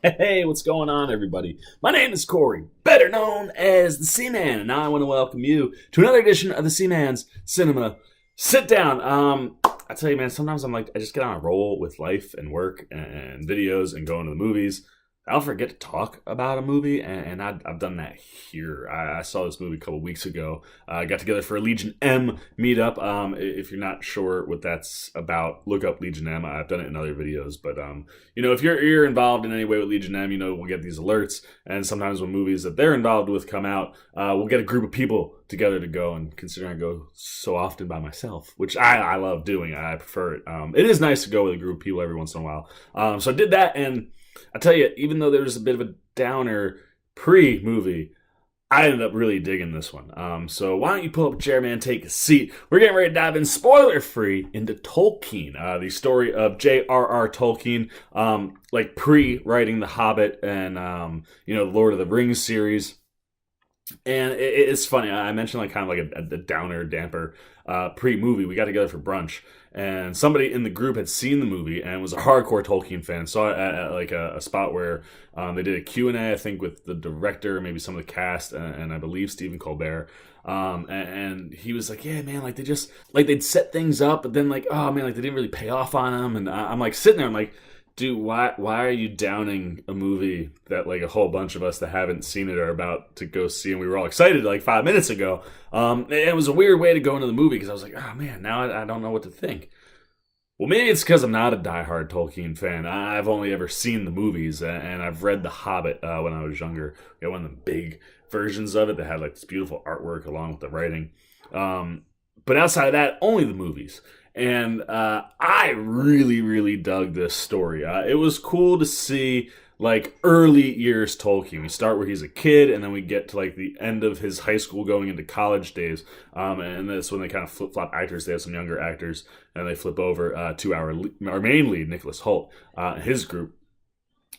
Hey, what's going on, everybody? My name is Corey, better known as the Seaman, and I want to welcome you to another edition of the Seaman's Cinema Sit Down. I tell you, man, sometimes I'm like, I just get on a roll with life and work and videos and going to the movies. I'll forget to talk about a movie, and I've done that here. I saw this movie a couple weeks ago. I got together for a Legion M meetup. If you're not sure what that's about, look up Legion M. I've done it in other videos, but if you're involved in any way with Legion M, we'll get these alerts, and sometimes when movies that they're involved with come out, we'll get a group of people together to go. And considering I go so often by myself, which I love doing, I prefer it. It is nice to go with a group of people every once in a while. So I did that, and I tell you, even though there was a bit of a downer pre-movie, I ended up really digging this one. So why don't you pull up a chair, man, take a seat. We're getting ready to dive in, spoiler-free, into Tolkien, the story of J.R.R. Tolkien, like pre-writing The Hobbit and, the Lord of the Rings series. And it's funny. I mentioned like kind of like a downer, damper pre-movie. We got together for brunch, and somebody in the group had seen the movie and was a hardcore Tolkien fan. Saw it at like a spot where they did a Q&A, I think, with the director, maybe some of the cast, and I believe Stephen Colbert. And he was like, "Yeah, man, like they just like they'd set things up, but then like, oh man, like they didn't really pay off on them." And I'm like sitting there, I'm like, dude, why are you downing a movie that like a whole bunch of us that haven't seen it are about to go see, and we were all excited like 5 minutes ago. It was a weird way to go into the movie because I was like, oh man, now I don't know what to think. Well, maybe it's because I'm not a diehard Tolkien fan. I've only ever seen the movies, and I've read The Hobbit when I was younger. We had one of the big versions of it that had like this beautiful artwork along with the writing. But outside of that, only the movies. And I really, really dug this story. It was cool to see like early years Tolkien. We start where he's a kid, and then we get to like the end of his high school going into college days. And that's when they kind of flip flop actors. They have some younger actors, and they flip over to our main lead, Nicholas Hoult, his group,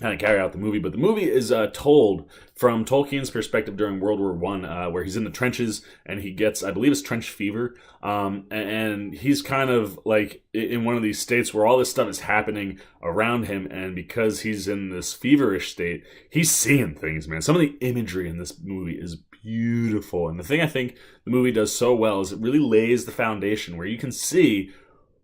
kind of carry out the movie. But the movie is told from Tolkien's perspective during World War One, where he's in the trenches and he gets, I believe it's trench fever, and he's kind of like in one of these states where all this stuff is happening around him, and because he's in this feverish state, he's seeing things, man. Some of the imagery in this movie is beautiful, and the thing I think the movie does so well is it really lays the foundation where you can see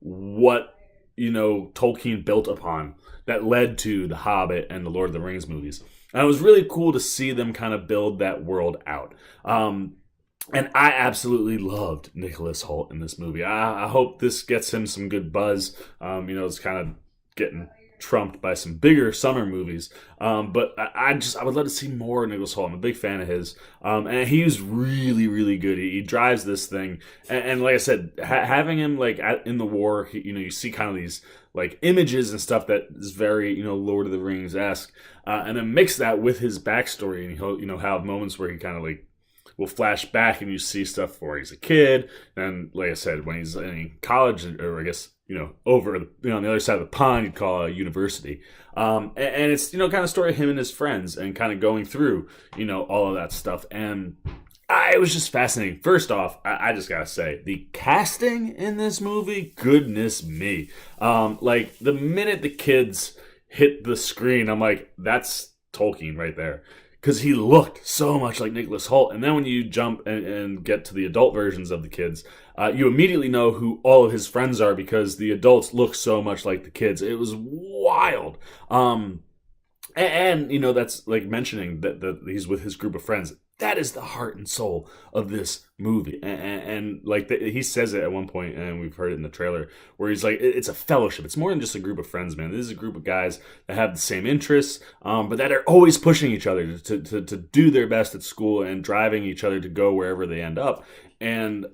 what Tolkien built upon that led to The Hobbit and the Lord of the Rings movies. And it was really cool to see them kind of build that world out. And I absolutely loved Nicholas Hoult in this movie. I hope this gets him some good buzz. It's kind of getting trumped by some bigger summer movies. But I would love to see more Nicholas Hoult. I'm a big fan of his. And he's really, really good. He drives this thing. And like I said, having him like in the war, you see kind of these like images and stuff that is very, Lord of the Rings-esque. And then mix that with his backstory, and he'll, have moments where he kind of like will flash back and you see stuff where he's a kid. And like I said, when he's in college, or I guess, over, on the other side of the pond, you'd call a university. And it's, kind of story of him and his friends and kind of going through, all of that stuff. And it was just fascinating. First off, I just gotta say, the casting in this movie, goodness me. Like, the minute the kids hit the screen, I'm like, that's Tolkien right there. Because he looked so much like Nicholas Hoult. And then when you jump and get to the adult versions of the kids, you immediately know who all of his friends are because the adults look so much like the kids. It was wild. And that's like mentioning that he's with his group of friends. That is the heart and soul of this movie. And like he says it at one point, and we've heard it in the trailer, where he's like, it's a fellowship. It's more than just a group of friends, man. This is a group of guys that have the same interests, but that are always pushing each other to do their best at school and driving each other to go wherever they end up. And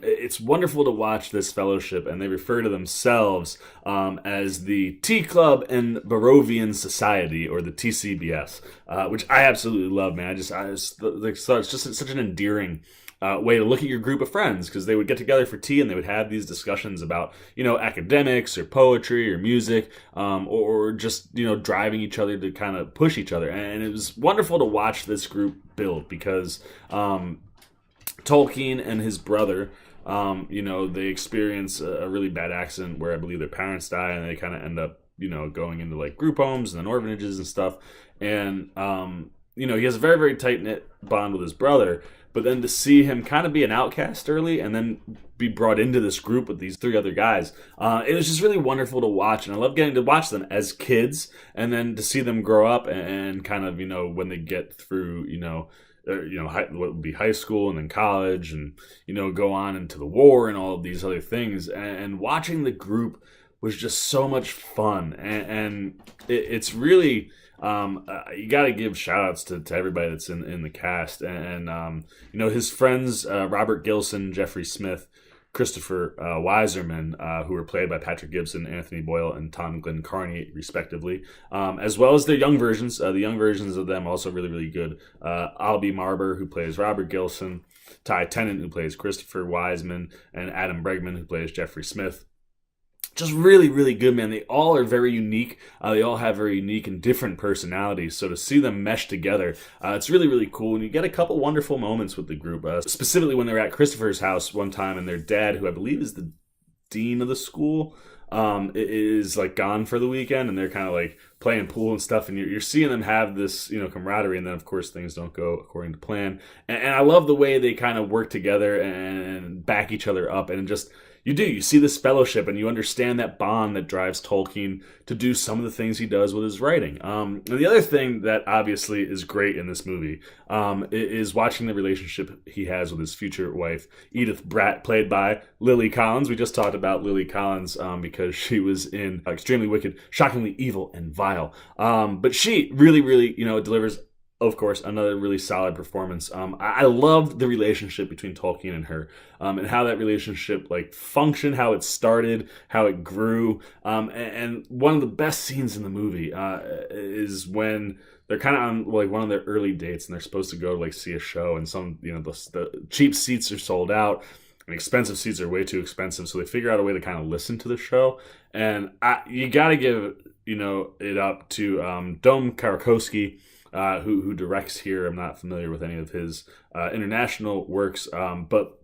it's wonderful to watch this fellowship, and they refer to themselves as the Tea Club and Barovian Society, or the TCBS, which I absolutely love, man. I just thought it's just such an endearing way to look at your group of friends, because they would get together for tea and they would have these discussions about, academics or poetry or music, or just, driving each other to kind of push each other. And it was wonderful to watch this group build, because Tolkien and his brother, they experience a really bad accident where I believe their parents die, and they kind of end up, going into like group homes and then orphanages and stuff. And, he has a very, very tight knit bond with his brother. But then to see him kind of be an outcast early and then be brought into this group with these 3 other guys, it was just really wonderful to watch. And I love getting to watch them as kids and then to see them grow up and kind of, when they get through, what would be high school and then college and, go on into the war and all of these other things. And watching the group was just so much fun. And it's really... you got to give shout outs to everybody that's in the cast and his friends, Robert Gilson, Jeffrey Smith, Christopher Weiserman, who were played by Patrick Gibson, Anthony Boyle, and Tom Glencarney, respectively, as well as their young versions. The young versions of them also really, really good. Albie Marber, who plays Robert Gilson, Ty Tennant, who plays Christopher Wiseman, and Adam Bregman, who plays Jeffrey Smith. Just really, really good, man. They all are very unique. They all have very unique and different personalities. So to see them mesh together, it's really, really cool. And you get a couple wonderful moments with the group, specifically when they're at Christopher's house one time and their dad, who I believe is the dean of the school, is like gone for the weekend, and they're kind of like playing pool and stuff, and you're seeing them have this camaraderie, and then of course things don't go according to plan. And I love the way they kind of work together and back each other up, and just you see this fellowship, and you understand that bond that drives Tolkien to do some of the things he does with his writing. And the other thing that obviously is great in this movie is watching the relationship he has with his future wife, Edith Bratt, played by Lily Collins. We just talked about Lily Collins because she was in Extremely Wicked, Shockingly Evil, and Vile. But she really, really, delivers, of course, another really solid performance. I loved the relationship between Tolkien and her, and how that relationship functioned, how it started, how it grew. And one of the best scenes in the movie is when they're kind of on one of their early dates, and they're supposed to go to see a show, and some the cheap seats are sold out, and expensive seats are way too expensive. So they figure out a way to kind of listen to the show, and you got to give it up to Dom Karakowski, who directs here. I'm not familiar with any of his international works, but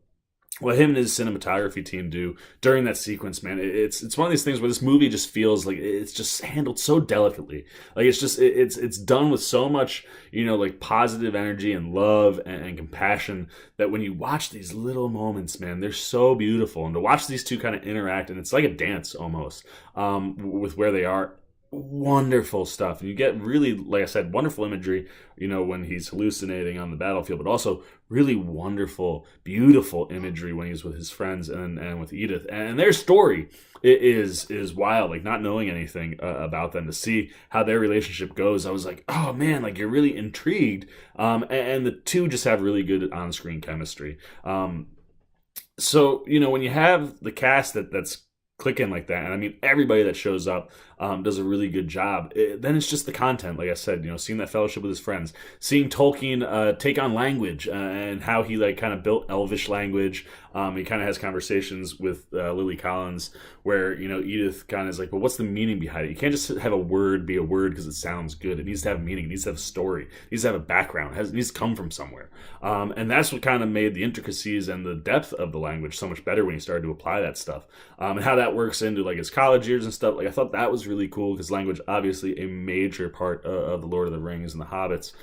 what him and his cinematography team do during that sequence, man, it's one of these things where this movie just feels like it's just handled so delicately. It's done with so much, positive energy and love and compassion, that when you watch these little moments, man, they're so beautiful. And to watch these two kind of interact, and it's like a dance almost, with where they are. Wonderful stuff. And you get really, like I said, wonderful imagery, when he's hallucinating on the battlefield, but also really wonderful, beautiful imagery when he's with his friends and with Edith. And their story is wild, not knowing anything about them, to see how their relationship goes. I was like, oh man, you're really intrigued. And the two just have really good on-screen chemistry. So, when you have the cast that's clicking like that, and I mean everybody that shows up does a really good job. Then it's just the content, like I said, seeing that fellowship with his friends, seeing Tolkien take on language, and how he kind of built Elvish language. He kind of has conversations with Lily Collins where Edith kind of is like, well, what's the meaning behind it? You can't just have a word be a word because it sounds good. It needs to have meaning. It needs to have a story. It needs to have a background. It needs to come from somewhere. And that's what kind of made the intricacies and the depth of the language so much better when he started to apply that stuff, and how that works into his college years and stuff. I thought that was really cool, because language, obviously a major part of the Lord of the Rings and the Hobbits.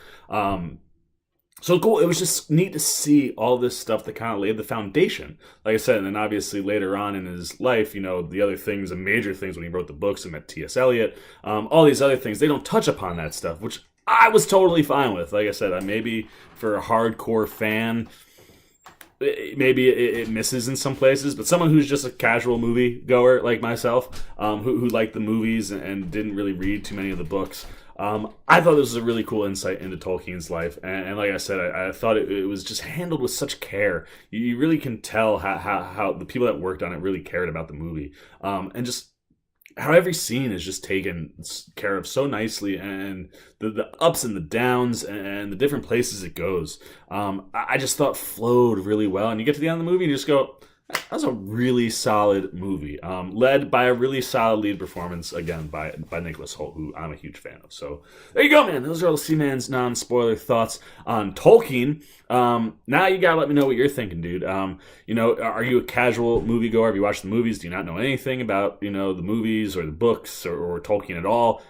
So cool. It was just neat to see all this stuff that kind of laid the foundation, like I said. And then obviously later on in his life, the other things and major things when he wrote the books and met T.S. Eliot, all these other things, they don't touch upon that stuff, which I was totally fine with. Like I said, maybe for a hardcore fan, maybe it misses in some places, but someone who's just a casual movie goer like myself, who liked the movies and didn't really read too many of the books, I thought this was a really cool insight into Tolkien's life. And like I said, I thought it was just handled with such care. You really can tell how the people that worked on it really cared about the movie, and just how every scene is just taken care of so nicely, and the ups and the downs and the different places it goes, I just thought flowed really well. And you get to the end of the movie and you just go, That was a really solid movie, led by a really solid lead performance again by Nicholas Hoult, who I'm a huge fan of. So there you go, man. Those are all the Seaman's non-spoiler thoughts on Tolkien. Now you gotta let me know what you're thinking, dude. Are you a casual moviegoer? Have you watched the movies? Do you not know anything about the movies or the books or Tolkien at all?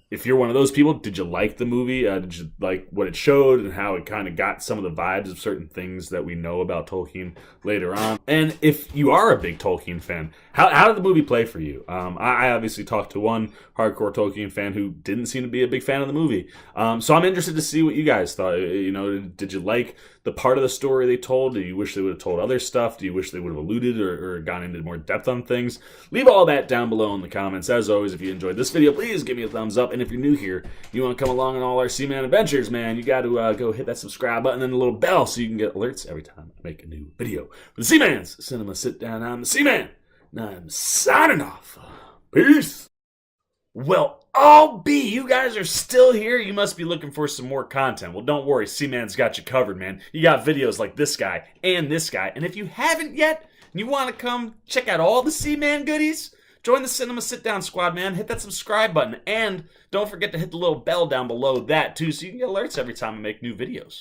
If you're one of those people, did you like the movie? Did you like what it showed and how it kind of got some of the vibes of certain things that we know about Tolkien later on? And if you are a big Tolkien fan, how did the movie play for you? I obviously talked to one hardcore Tolkien fan who didn't seem to be a big fan of the movie. So I'm interested to see what you guys thought. Did you like the part of the story they told? Do you wish they would have told other stuff? Do you wish they would have alluded or gone into more depth on things? Leave all that down below in the comments. As always, if you enjoyed this video, please give me a thumbs up. And if you're new here, you want to come along on all our Seaman adventures, man, you got to go hit that subscribe button and the little bell so you can get alerts every time I make a new video. For the Seaman's Cinema Sit Down, I'm the Seaman, and I'm signing off. Peace. Well, you guys are still here. You must be looking for some more content. Well, don't worry, Seaman's got you covered, man. You got videos like this guy and this guy. And if you haven't yet, and you want to come check out all the Seaman goodies, join the Cinema Sit Down squad, man. Hit that subscribe button. And don't forget to hit the little bell down below that, too, so you can get alerts every time I make new videos.